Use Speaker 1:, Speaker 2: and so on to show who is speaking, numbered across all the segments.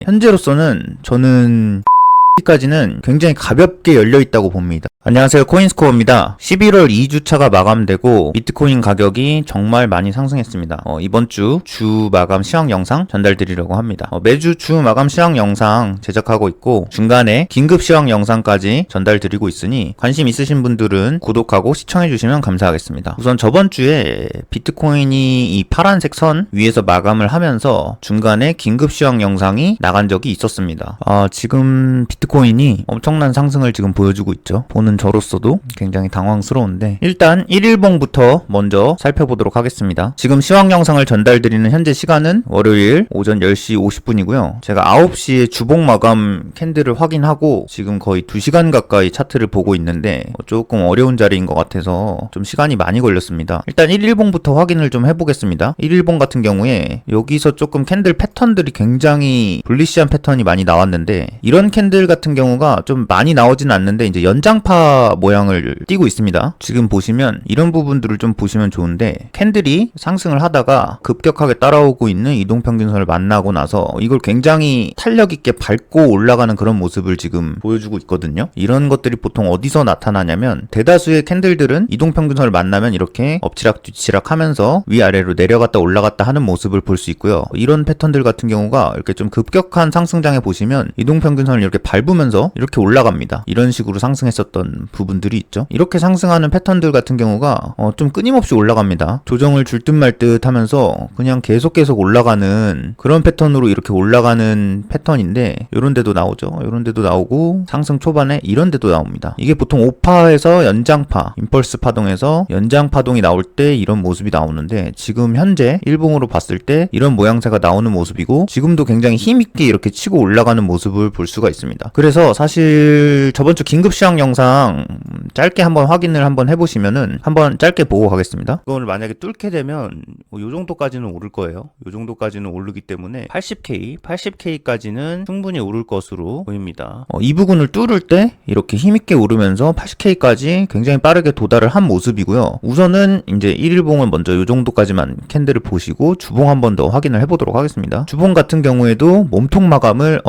Speaker 1: 현재로서는 저는 까지는 굉장히 가볍게 열려 있다고 봅니다. 안녕하세요, 코인스코어입니다. 11월 2주차가 마감되고 비트코인 가격이 정말 많이 상승했습니다. 이번 주 마감 시황 영상 전달드리려고 합니다. 매주 주 마감 시황 영상 제작하고 있고 중간에 긴급 시황 영상까지 전달드리고 있으니 관심 있으신 분들은 구독하고 시청해주시면 감사하겠습니다. 우선 저번 주에 비트코인이 이 파란색 선 위에서 마감을 하면서 중간에 긴급 시황 영상이 나간 적이 있었습니다. 지금 비트코인이 엄청난 상승을 지금 보여주고 있죠. 보는 저로서도 굉장히 당황스러운데 일단 1일봉부터 먼저 살펴보도록 하겠습니다. 지금 시황 영상을 전달드리는 현재 시간은 월요일 오전 10시 50분이고요. 제가 9시에 주봉 마감 캔들을 확인하고 지금 거의 2시간 가까이 차트를 보고 있는데 조금 어려운 자리인 것 같아서 좀 시간이 많이 걸렸습니다. 일단 1일봉부터 확인을 좀 해보겠습니다. 1일봉 같은 경우에 여기서 조금 캔들 패턴들이 굉장히 불리시한 패턴이 많이 나왔는데 이런 캔들 같은 경우가 좀 많이 나오지는 않는데 이제 연장파 모양을 띠고 있습니다. 지금 보시면 이런 부분들을 좀 보시면 좋은데 캔들이 상승을 하다가 급격하게 따라오고 있는 이동평균선을 만나고 나서 이걸 굉장히 탄력 있게 밟고 올라가는 그런 모습을 지금 보여주고 있거든요. 이런 것들이 보통 어디서 나타나냐면 대다수의 캔들들은 이동평균선을 만나면 이렇게 엎치락 뒤치락 하면서 위아래로 내려갔다 올라갔다 하는 모습을 볼 수 있고요. 이런 패턴들 같은 경우가 이렇게 좀 급격한 상승장에 보시면 이동평균선을 이렇게 밟으면서 이렇게 올라갑니다. 이런 식으로 상승했었던 부분들이 있죠. 이렇게 상승하는 패턴들 같은 경우가 좀 끊임없이 올라갑니다. 조정을 줄 듯 말 듯 하면서 그냥 계속 올라가는 그런 패턴으로 이렇게 올라가는 패턴인데 이런 데도 나오죠. 이런 데도 나오고 상승 초반에 이런 데도 나옵니다. 이게 보통 5파에서 연장파, 임펄스 파동에서 연장 파동이 나올 때 이런 모습이 나오는데 지금 현재 일봉으로 봤을 때 이런 모양새가 나오는 모습이고 지금도 굉장히 힘있게 이렇게 치고 올라가는 모습을 볼 수가 있습니다. 그래서 사실 저번 주 긴급 시황 영상 짧게 한번 확인을 한번 해보시면은 한번 짧게 보고 가겠습니다. 이걸 만약에 뚫게 되면 요 정도까지는 오를 거예요. 요 정도까지는 오르기 때문에 80K까지는 충분히 오를 것으로 보입니다. 이 부분을 뚫을 때 이렇게 힘있게 오르면서 80K까지 굉장히 빠르게 도달을 한 모습이고요. 우선은 이제 1일봉을 먼저 요 정도까지만 캔들을 보시고 주봉 한 번 더 확인을 해보도록 하겠습니다. 주봉 같은 경우에도 몸통 마감을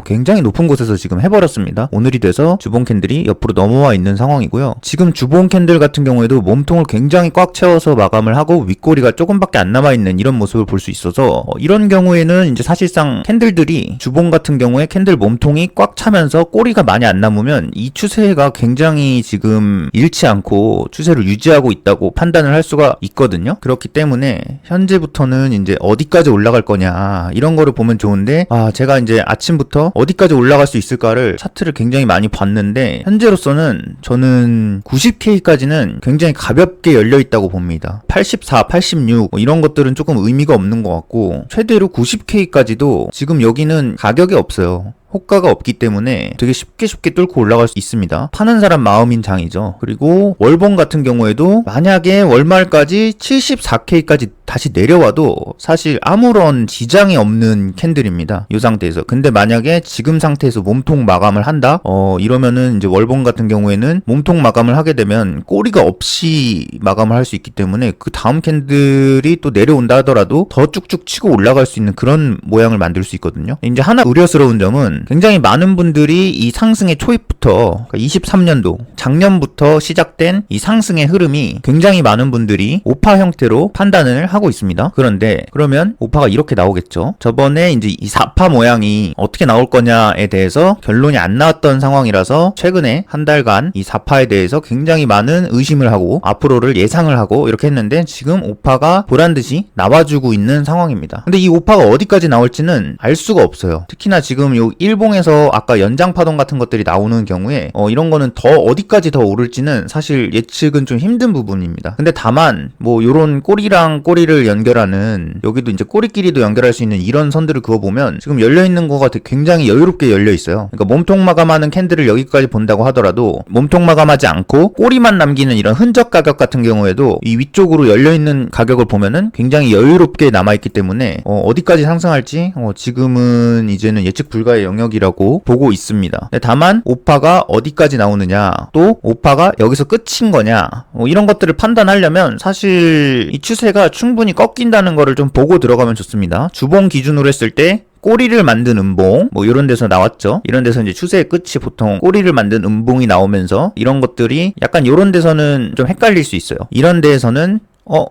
Speaker 1: 굉장히 높은 곳에서 지금 해버렸습니다. 오늘이 돼서 주봉 캔들이 옆으로 넘어와 있는 상황이고요. 지금 주봉 캔들 같은 경우에도 몸통을 굉장히 꽉 채워서 마감을 하고 윗꼬리가 조금밖에 안 남아있는 이런 모습을 볼 수 있어서 이런 경우에는 이제 사실상 캔들들이 주봉 같은 경우에 캔들 몸통이 꽉 차면서 꼬리가 많이 안 남으면 이 추세가 굉장히 지금 잃지 않고 추세를 유지하고 있다고 판단을 할 수가 있거든요. 그렇기 때문에 현재부터는 이제 어디까지 올라갈 거냐 이런 거를 보면 좋은데 제가 이제 아침부터 어디까지 올라갈 수 있을까를 차트를 굉장히 많이 봤는데 현재로서는 저는 90K까지는 굉장히 가볍게 열려 있다고 봅니다. 84, 86 이런 것들은 조금 의미가 없는 것 같고 최대로 90K까지도 지금 여기는 가격이 없어요. 호가가 없기 때문에 되게 쉽게 뚫고 올라갈 수 있습니다. 파는 사람 마음인 장이죠. 그리고 월봉 같은 경우에도 만약에 월말까지 74K까지 다시 내려와도 사실 아무런 지장이 없는 캔들입니다. 이 상태에서. 근데 만약에 지금 상태에서 몸통 마감을 한다? 이러면은 이제 월봉 같은 경우에는 몸통 마감을 하게 되면 꼬리가 없이 마감을 할 수 있기 때문에 그 다음 캔들이 또 내려온다 하더라도 더 쭉쭉 치고 올라갈 수 있는 그런 모양을 만들 수 있거든요. 이제 하나 우려스러운 점은 굉장히 많은 분들이 이 상승의 초입부터 23년도 작년부터 시작된 이 상승의 흐름이 굉장히 많은 분들이 5파 형태로 판단을 하고 있습니다. 그런데 그러면 5파가 이렇게 나오겠죠. 저번에 이제 이 4파 모양이 어떻게 나올 거냐에 대해서 결론이 안 나왔던 상황이라서 최근에 한 달간 이 4파에 대해서 굉장히 많은 의심을 하고 앞으로를 예상을 하고 이렇게 했는데 지금 5파가 보란듯이 나와주고 있는 상황입니다. 근데 이 5파가 어디까지 나올지는 알 수가 없어요. 특히나 지금 요 일봉에서 아까 연장 파동 같은 것들이 나오는 경우에 이런 거는 더 어디까지 더 오를지는 사실 예측은 좀 힘든 부분입니다. 근데 다만 뭐 요런 꼬리랑 꼬리를 연결하는 여기도 이제 꼬리끼리도 연결할 수 있는 이런 선들을 그어보면 지금 열려있는 거가 굉장히 여유롭게 열려있어요. 그러니까 몸통 마감하는 캔들을 여기까지 본다고 하더라도 몸통 마감하지 않고 꼬리만 남기는 이런 흔적 가격 같은 경우에도 이 위쪽으로 열려있는 가격을 보면은 굉장히 여유롭게 남아있기 때문에 어디까지 상승할지 지금은 이제는 예측 불가의 영역이라고 보고 있습니다. 다만 5파가 어디까지 나오느냐 또 5파가 여기서 끝인 거냐 이런 것들을 판단하려면 사실 이 추세가 충분히 꺾인다는 거를 좀 보고 들어가면 좋습니다. 주봉 기준으로 했을 때 꼬리를 만든 음봉 뭐 이런 데서 나왔죠. 이런 데서 이제 추세의 끝이 보통 꼬리를 만든 음봉이 나오면서 이런 것들이 약간 이런 데서는 좀 헷갈릴 수 있어요. 이런 데에서는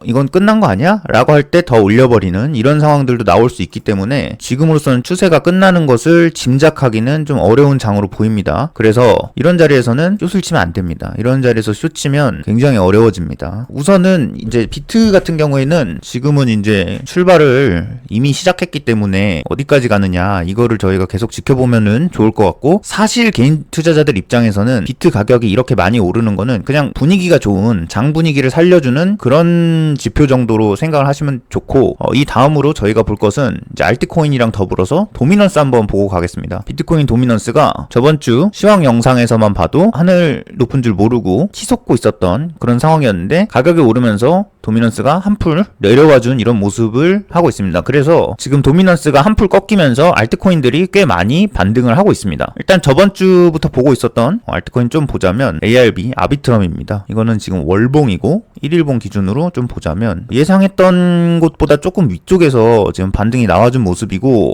Speaker 1: 이건 끝난 거 아니야? 라고 할 때 더 올려버리는 이런 상황들도 나올 수 있기 때문에 지금으로서는 추세가 끝나는 것을 짐작하기는 좀 어려운 장으로 보입니다. 그래서 이런 자리에서는 숏을 치면 안 됩니다. 이런 자리에서 숏 치면 굉장히 어려워집니다. 우선은 이제 비트 같은 경우에는 지금은 이제 출발을 이미 시작했기 때문에 어디까지 가느냐 이거를 저희가 계속 지켜보면은 좋을 것 같고, 사실 개인 투자자들 입장에서는 비트 가격이 이렇게 많이 오르는 거는 그냥 분위기가 좋은 장 분위기를 살려주는 그런 지표 정도로 생각을 하시면 좋고, 이 다음으로 저희가 볼 것은 이제 알트코인이랑 더불어서 도미넌스 한번 보고 가겠습니다. 비트코인 도미넌스가 저번 주 시황 영상에서만 봐도 하늘 높은 줄 모르고 치솟고 있었던 그런 상황이었는데 가격이 오르면서 도미넌스가 한풀 내려와준 이런 모습을 하고 있습니다. 그래서 지금 도미넌스가 한풀 꺾이면서 알트코인들이 꽤 많이 반등을 하고 있습니다. 일단 저번 주부터 보고 있었던 알트코인 좀 보자면 ARB, 아비트럼입니다. 이거는 지금 월봉이고 1일봉 기준으로 좀 보자면 예상했던 곳보다 조금 위쪽에서 지금 반등이 나와준 모습이고,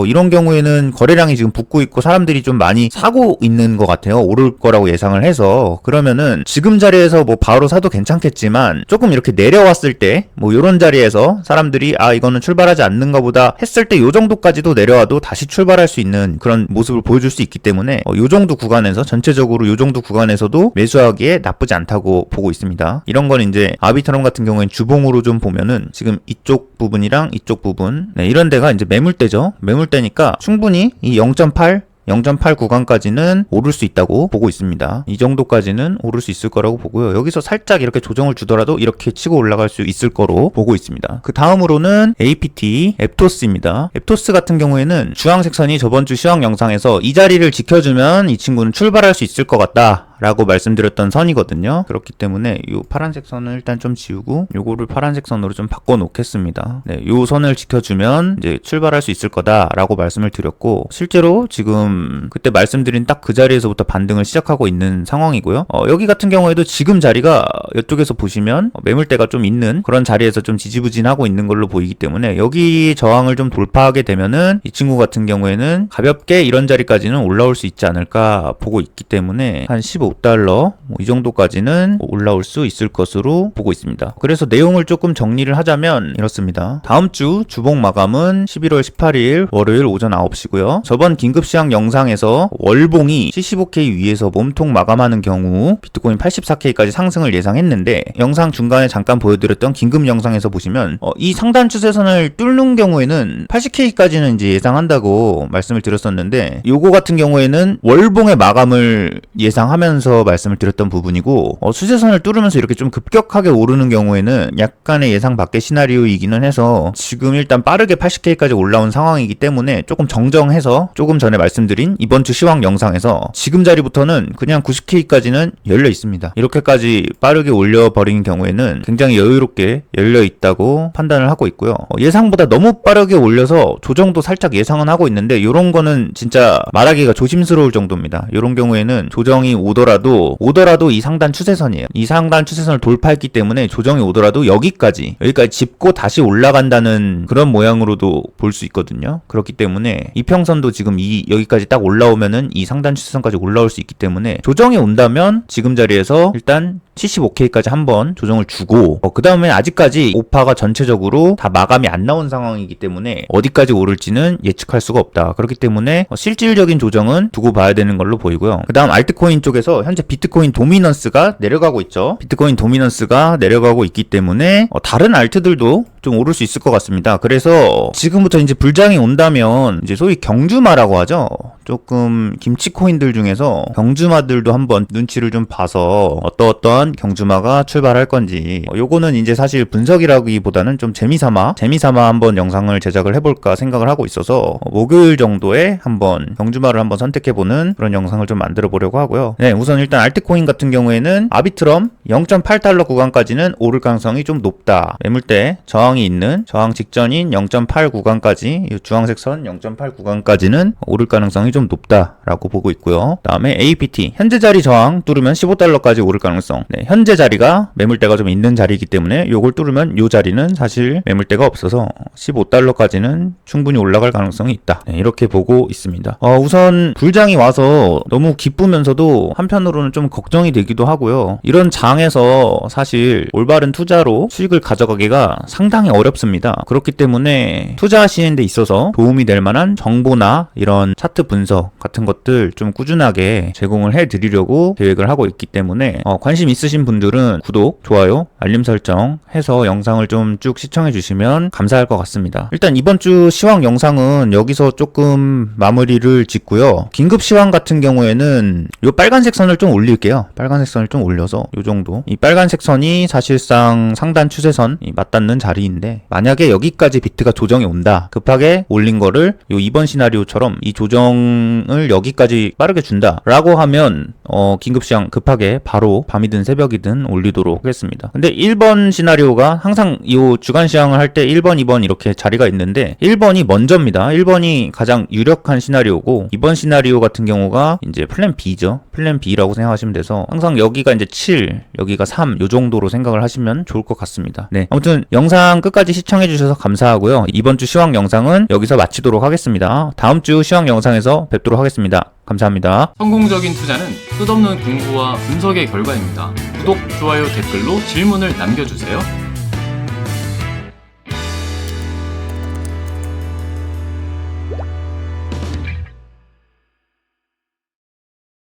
Speaker 1: 이런 경우에는 거래량이 지금 붙고 있고 사람들이 좀 많이 사고 있는 것 같아요. 오를 거라고 예상을 해서. 그러면은 지금 자리에서 뭐 바로 사도 괜찮겠지만 조금 이렇게 내려왔을 때 뭐 이런 자리에서 사람들이 이거는 출발하지 않는가 보다 했을 때 요 정도까지도 내려와도 다시 출발할 수 있는 그런 모습을 보여줄 수 있기 때문에 요 정도 구간에서 전체적으로 요 정도 구간에서도 매수하기에 나쁘지 않다고 보고 있습니다. 이런 건 이제 아비트럼 같은 경우엔 주봉으로 좀 보면은 지금 이쪽 부분이랑 이쪽 부분, 이런 데가 이제 매물대죠. 매물대니까 충분히 이 0.8 구간까지는 오를 수 있다고 보고 있습니다. 이 정도까지는 오를 수 있을 거라고 보고요. 여기서 살짝 이렇게 조정을 주더라도 이렇게 치고 올라갈 수 있을 거로 보고 있습니다. 그 다음으로는 APT, 앱토스입니다. 앱토스 같은 경우에는 주황색 선이 저번 주 시황 영상에서 이 자리를 지켜주면 이 친구는 출발할 수 있을 것 같다 라고 말씀드렸던 선이거든요. 그렇기 때문에 이 파란색 선을 일단 좀 지우고 요거를 파란색 선으로 좀 바꿔 놓겠습니다. 요 선을 지켜주면 이제 출발할 수 있을 거다 라고 말씀을 드렸고, 실제로 지금 그때 말씀드린 딱 그 자리에서부터 반등을 시작하고 있는 상황이고요. 여기 같은 경우에도 지금 자리가 이쪽에서 보시면 매물대가 좀 있는 그런 자리에서 좀 지지부진하고 있는 걸로 보이기 때문에 여기 저항을 좀 돌파하게 되면은 이 친구 같은 경우에는 가볍게 이런 자리까지는 올라올 수 있지 않을까 보고 있기 때문에 한 15달러 이 정도까지는 올라올 수 있을 것으로 보고 있습니다. 그래서 내용을 조금 정리를 하자면 이렇습니다. 다음 주 주봉 마감은 11월 18일 월요일 오전 9시고요. 저번 긴급시황 영상에서 월봉이 75K 위에서 몸통 마감하는 경우 비트코인 84K까지 상승을 예상했는데, 영상 중간에 잠깐 보여드렸던 긴급 영상에서 보시면 이 상단 추세선을 뚫는 경우에는 80K까지는 이제 예상한다고 말씀을 드렸었는데, 요거 같은 경우에는 월봉의 마감을 예상하면서 말씀을 드렸던 부분이고, 추세선을 뚫으면서 이렇게 좀 급격하게 오르는 경우에는 약간의 예상 밖의 시나리오이기는 해서 지금 일단 빠르게 80K까지 올라온 상황이기 때문에 조금 정정해서 조금 전에 말씀드린 이번 주 시황 영상에서 지금 자리부터는 그냥 90K까지는 열려 있습니다. 이렇게까지 빠르게 올려버린 경우에는 굉장히 여유롭게 열려 있다고 판단을 하고 있고요. 예상보다 너무 빠르게 올려서 조정도 살짝 예상은 하고 있는데, 이런 거는 진짜 말하기가 조심스러울 정도입니다. 이런 경우에는 조정이 오더라도 이 상단 추세선이에요. 이 상단 추세선을 돌파했기 때문에 조정이 오더라도 여기까지 짚고 다시 올라간다는 그런 모양으로도 볼 수 있거든요. 그렇기 때문에 이평선도 지금 여기까지 딱 올라오면은 이 상단 추세선까지 올라올 수 있기 때문에 조정이 온다면 지금 자리에서 일단 75K까지 한번 조정을 주고, 그 다음에 아직까지 오파가 전체적으로 다 마감이 안 나온 상황이기 때문에 어디까지 오를지는 예측할 수가 없다. 그렇기 때문에 실질적인 조정은 두고 봐야 되는 걸로 보이고요. 그 다음 알트코인 쪽에서 현재 비트코인 도미넌스가 내려가고 있죠. 비트코인 도미넌스가 내려가고 있기 때문에 다른 알트들도 좀 오를 수 있을 것 같습니다. 그래서 지금부터 이제 불장이 온다면 이제 소위 경주마라고 하죠. 조금 김치코인들 중에서 경주마들도 한번 눈치를 좀 봐서 어떠한 경주마가 출발할 건지, 요거는 이제 사실 분석이라기보다는 좀 재미삼아 한번 영상을 제작을 해볼까 생각을 하고 있어서 목요일 정도에 한번 경주마를 한번 선택해보는 그런 영상을 좀 만들어 보려고 하고요. 우선 일단 알트코인 같은 경우에는 아비트럼 0.8달러 구간까지는 오를 가능성이 좀 높다. 매물대 저항이 있는 저항 직전인 0.8 구간까지, 이 주황색 선 0.8 구간까지는 오를 가능성이 좀 좀 높다라고 보고 있고요. 다음에 APT 현재 자리 저항 뚫으면 15달러까지 오를 가능성. 네, 현재 자리가 매물대가 좀 있는 자리이기 때문에 요걸 뚫으면 요 자리는 사실 매물대가 없어서 15달러까지는 충분히 올라갈 가능성이 있다. 네, 이렇게 보고 있습니다. 우선 불장이 와서 너무 기쁘면서도 한편으로는 좀 걱정이 되기도 하고요. 이런 장에서 사실 올바른 투자로 수익을 가져가기가 상당히 어렵습니다. 그렇기 때문에 투자하시는 데 있어서 도움이 될 만한 정보나 이런 차트 분석 같은 것들 좀 꾸준하게 제공을 해드리려고 계획을 하고 있기 때문에 관심 있으신 분들은 구독, 좋아요, 알림 설정 해서 영상을 좀 쭉 시청해 주시면 감사할 것 같습니다. 일단 이번 주 시황 영상은 여기서 조금 마무리를 짓고요. 긴급 시황 같은 경우에는 요 빨간색 선을 좀 올릴게요. 빨간색 선을 좀 올려서 요 정도. 이 빨간색 선이 사실상 상단 추세선이 맞닿는 자리인데 만약에 여기까지 비트가 조정이 온다. 급하게 올린 거를 요 2번 시나리오처럼 이 조정을 여기까지 빠르게 준다 라고 하면 긴급 시황 급하게 바로 밤이든 새벽이든 올리도록 하겠습니다. 근데 1번 시나리오가 항상 이 주간 시황을 할 때 1번, 2번 이렇게 자리가 있는데 1번이 먼저입니다. 1번이 가장 유력한 시나리오고 2번 시나리오 같은 경우가 이제 플랜 B죠. 플랜 B라고 생각하시면 돼서 항상 여기가 이제 7, 여기가 3 요 정도로 생각을 하시면 좋을 것 같습니다. 네, 아무튼 영상 끝까지 시청해 주셔서 감사하고요. 이번 주 시황 영상은 여기서 마치도록 하겠습니다. 다음 주 시황 영상에서 뵙도록 하겠습니다. 감사합니다.
Speaker 2: 성공적인 투자는 끝없는 공부와 분석의 결과입니다. 구독, 좋아요, 댓글로 질문을 남겨주세요.